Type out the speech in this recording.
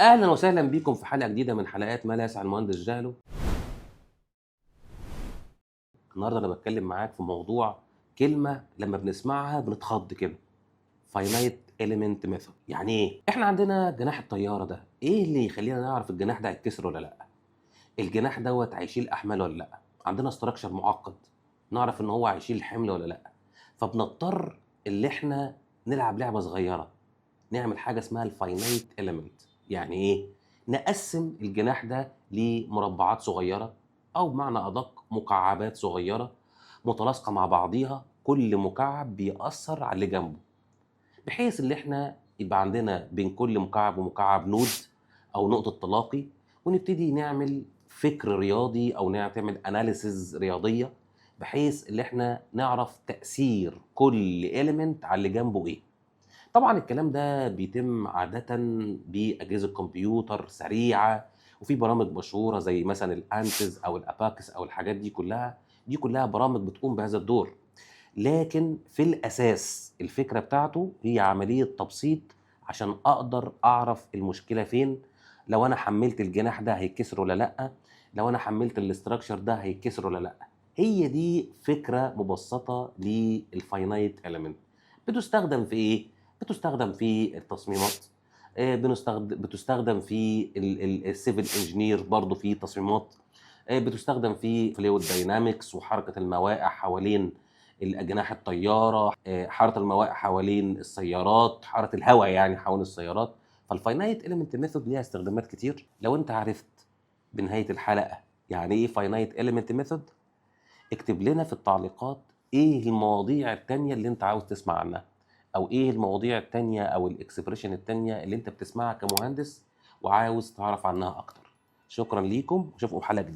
اهلا وسهلا بيكم في حلقه جديده من حلقات ما لا يسع المهندس جهله. النهارده انا بتكلم معاك في موضوع كلمه لما بنسمعها بنتخض كده. فاينايت اليمنت ميثود يعني ايه؟ احنا عندنا جناح الطياره ده، ايه اللي يخلينا نعرف الجناح ده هيتكسر ولا لا؟ الجناح دوت هيشيل احمال ولا لا؟ عندنا استراكشر معقد نعرف ان هو هيشيل حمل ولا لا. فبنضطر اللي احنا نلعب لعبه صغيره، نعمل حاجه اسمها الفاينايت اليمنت. يعني ايه؟ نقسم الجناح ده لمربعات صغيره، او بمعنى ادق مكعبات صغيره متلاصقه مع بعضيها، كل مكعب بيأثر على اللي جنبه، بحيث ان احنا يبقى عندنا بين كل مكعب ومكعب نود او نقطه تلاقي، ونبتدي نعمل فكر رياضي او نعمل اناليسز رياضيه، بحيث ان احنا نعرف تأثير كل إيليمنت على اللي جنبه ايه. طبعا الكلام ده بيتم عادة بأجهزة كمبيوتر سريعة، وفي برامج مشهورة زي مثلا الأنتز أو الأباكس أو الحاجات دي كلها برامج بتقوم بهذا الدور. لكن في الأساس الفكرة بتاعته هي عملية تبسيط عشان أقدر أعرف المشكلة فين. لو أنا حملت الجناح ده هيتكسر ولا لأ، لو أنا حملت الاستراكشر ده هيتكسر ولا لأ. هي دي فكرة مبسطة للفاينايت إيليمنت. بتستخدم في إيه؟ بتستخدم في التصميمات، بتستخدم في السيفل انجينير برضه في تصميمات، بتستخدم في فلويد داينامكس وحركه المواقع حوالين الاجنحه الطياره، حركه المواقع حوالين السيارات، حركه الهواء يعني حوالين السيارات. فالفاينايت اليمنت ميثود ليها استخدامات كتير. لو انت عرفت بنهايه الحلقه يعني ايه فاينايت اليمنت ميثود، اكتب لنا في التعليقات ايه المواضيع التانية اللي انت عاوز تسمع عنها، او ايه المواضيع التانية او الاكسبريشن التانية اللي انت بتسمعها كمهندس وعاوز تعرف عنها اكتر. شكرا ليكم واشوفكم في حلقة جديدة.